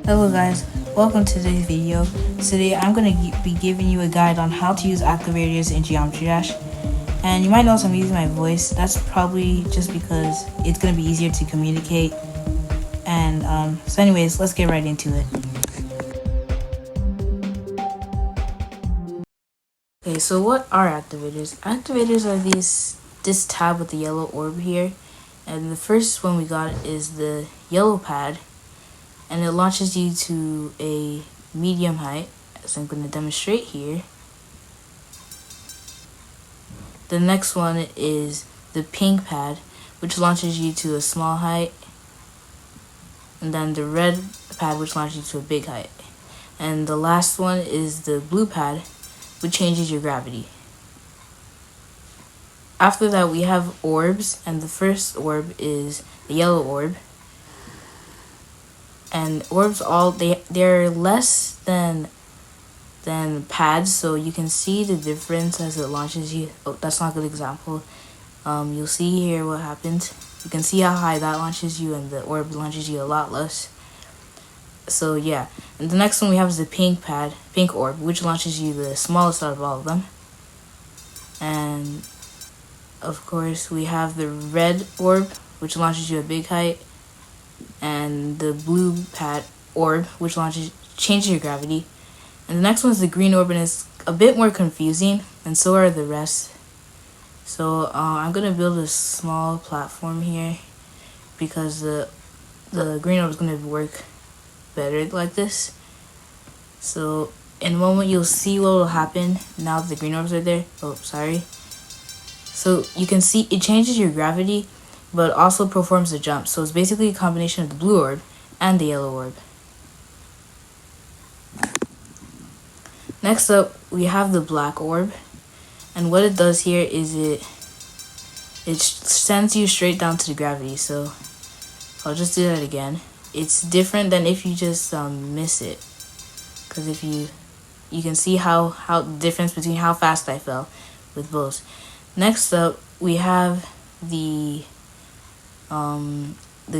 Hello guys, welcome to today's video. Today I'm going to be giving you a guide on how to use activators in Geometry Dash. And you might notice I'm using my voice. That's probably just because it's going to be easier to communicate. And so anyways, let's get right into it. Okay, so what are activators? Activators are this tab with the yellow orb here. And the first one we got is the yellow pad. And it launches you to a medium height, as I'm going to demonstrate here. The next one is the pink pad, which launches you to a small height. And then the red pad, which launches you to a big height. And the last one is the blue pad, which changes your gravity. After that, we have orbs, and the first orb is the yellow orb. And orbs they're less than pads, so you can see the difference as it launches you. Oh, that's not a good example. You'll see here what happens. You can see how high that launches you, and the orb launches you a lot less. So yeah, and the next one we have is the pink orb, which launches you the smallest out of all of them. And of course we have the red orb, which launches you a big height. And the blue pad orb, which changes your gravity. And the next one is the green orb, and it's a bit more confusing, and so are the rest. So I'm gonna build a small platform here because the green orb is gonna work better like this. So in a moment you'll see what will happen now that the green orbs are there. Oh, sorry. So you can see it changes your gravity, but also performs a jump. So it's basically a combination of the blue orb and the yellow orb. Next up, we have the black orb. And what it does here is it sends you straight down to the gravity. So I'll just do that again. It's different than if you just miss it. Because if you can see how the difference between how fast I fell with both. Next up, we have the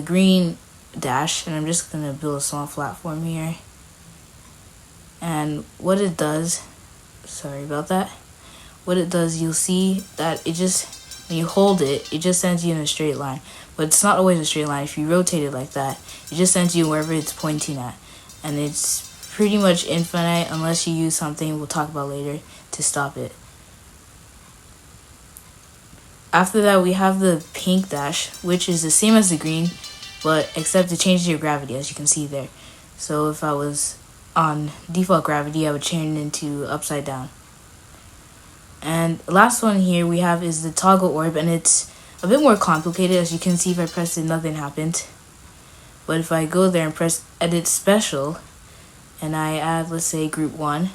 green dash, and I'm just gonna build a small platform here. And what it does, sorry about that, what it does, you'll see that it just, when you hold it, it just sends you in a straight line. But it's not always a straight line. If you rotate it like that, it just sends you wherever it's pointing at. And it's pretty much infinite unless you use something we'll talk about later to stop it. After that, we have the pink dash, which is the same as the green, but except it changes your gravity, as you can see there. So if I was on default gravity, I would change it into upside down. And the last one here we have is the toggle orb, and it's a bit more complicated. As you can see, if I press it, nothing happened. But if I go there and press edit special, and I add, let's say, group 1,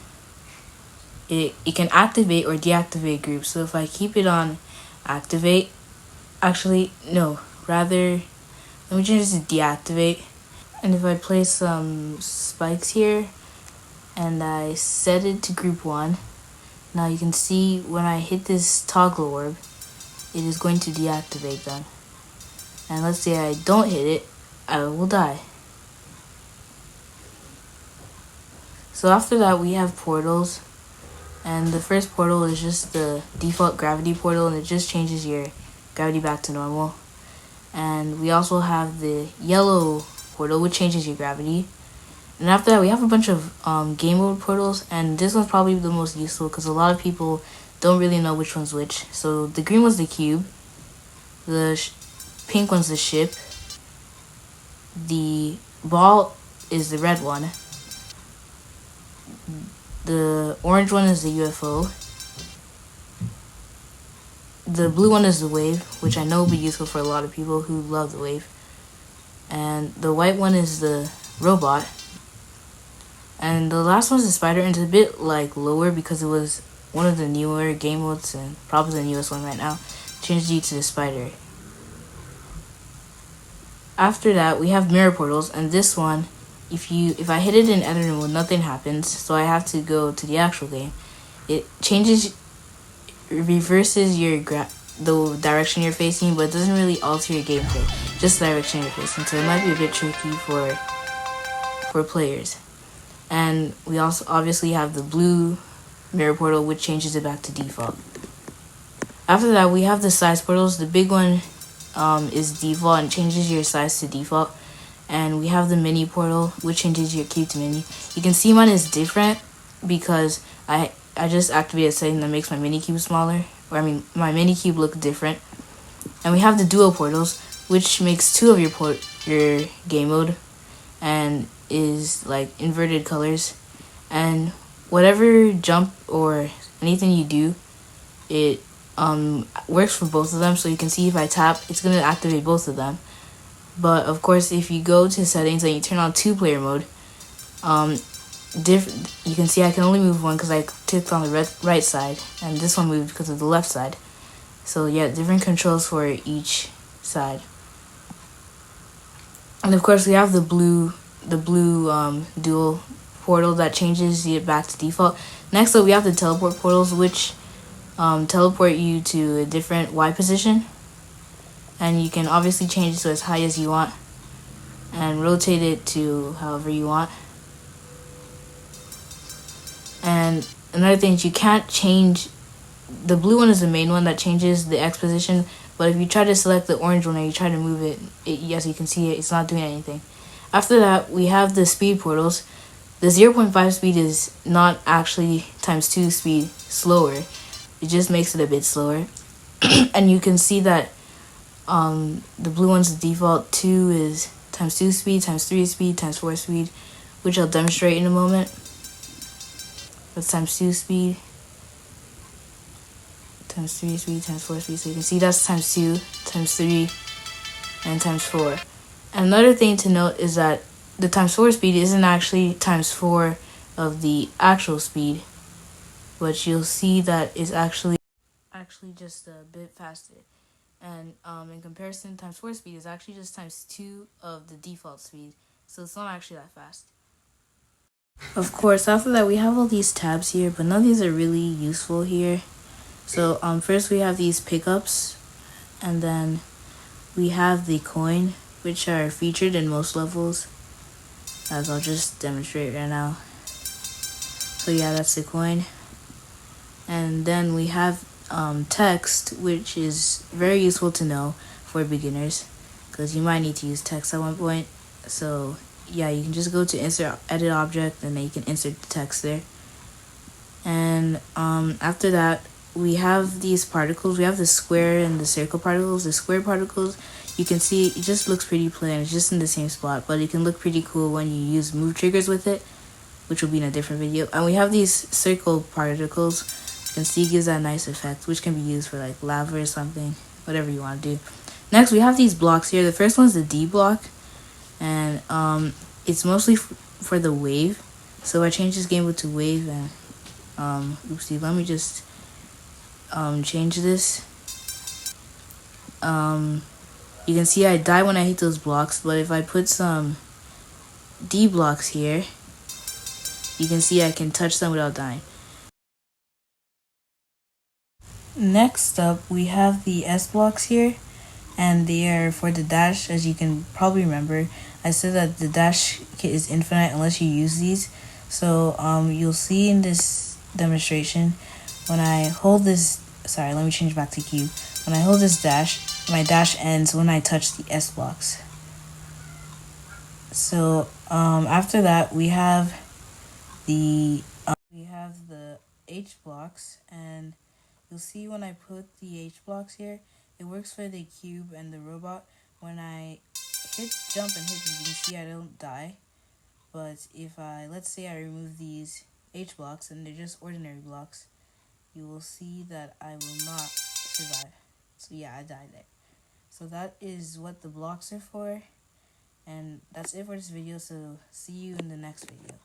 it can activate or deactivate groups. So if I keep it on activate, actually no, rather let me change this to deactivate. And if I place some spikes here and I set it to group 1, now you can see when I hit this toggle orb, it is going to deactivate them. And let's say I don't hit it, I will die. So after that, we have portals. And the first portal is just the default gravity portal, and it just changes your gravity back to normal. And we also have the yellow portal, which changes your gravity. And after that, we have a bunch of game mode portals, and this one's probably the most useful because a lot of people don't really know which one's which. So the green one's the cube, the pink one's the ship, the ball is the red one, the orange one is the UFO. The blue one is the wave, which I know will be useful for a lot of people who love the wave. And the white one is the robot. And the last one is the spider, and it's a bit like lower because it was one of the newer game modes and probably the newest one right now. Changed you to the spider. After that, we have mirror portals, and this one, if I hit it in editor mode, nothing happens, so I have to go to the actual game. It reverses the direction you're facing, but it doesn't really alter your gameplay, just the direction you're facing, so it might be a bit tricky for for players. And we also obviously have the blue mirror portal, which changes it back to default. After that, we have the size portals. The big one is default and changes your size to default. And we have the mini portal, which changes your cube to mini. You can see mine is different because I just activated a setting that makes my mini cube smaller. Or I mean, my mini cube look different. And we have the dual portals, which makes two of your game mode, and is like inverted colors. And whatever jump or anything you do, it works for both of them. So you can see if I tap, it's gonna activate both of them. But of course, if you go to settings and you turn on 2-player mode, you can see I can only move one because I clicked on the right side, and this one moved because of the left side. So yeah, different controls for each side. And of course, we have the blue dual portal that changes it back to default. Next up, we have the teleport portals, which teleport you to a different Y position. And you can obviously change it to as high as you want and rotate it to however you want. And another thing is you can't change, the blue one is the main one that changes the X position, but if you try to select the orange one and you try to move it, yes, you can see it's not doing anything. After that, we have the speed portals. The 0.5 speed is not actually ×2 speed slower. It just makes it a bit slower. And you can see that the blue one's default 2 is ×2 speed, ×3 speed, ×4 speed, which I'll demonstrate in a moment. That's ×2 speed, ×3 speed, ×4 speed. So you can see that's ×2, ×3, and ×4. And another thing to note is that the ×4 speed isn't actually ×4 of the actual speed, but you'll see that it's actually just a bit faster. And in comparison, ×4 speed is actually just ×2 of the default speed, so it's not actually that fast. Of course, after that, we have all these tabs here, but none of these are really useful here. So first we have these pickups, and then we have the coin, which are featured in most levels, as I'll just demonstrate right now. So yeah, that's the coin. And then we have text, which is very useful to know for beginners because you might need to use text at one point. So yeah, you can just go to insert edit object and then you can insert the text there. And after that, we have these particles. We have the square and the circle particles. The square particles, you can see it just looks pretty plain. It's just in the same spot, but it can look pretty cool when you use move triggers with it, which will be in a different video. And we have these circle particles. You can see it gives that nice effect, which can be used for like lava or something, whatever you want to do. Next, we have these blocks here. The first one's the D block, and it's mostly for the wave. So I changed this game mode to wave, and oopsie, let me just change this. You can see I die when I hit those blocks, but if I put some D blocks here, you can see I can touch them without dying. Next up, we have the S blocks here, and they are for the dash. As you can probably remember, I said that the dash kit is infinite unless you use these. So you'll see in this demonstration, when I hold this, sorry, let me change back to cube. When I hold this dash, my dash ends when I touch the S blocks. So after that, we have the H blocks, and you'll see when I put the H blocks here, it works for the cube and the robot. When I hit jump and hit, you can see I don't die. But if let's say I remove these H blocks and they're just ordinary blocks, you will see that I will not survive. So yeah, I died there. So that is what the blocks are for. And that's it for this video, so see you in the next video.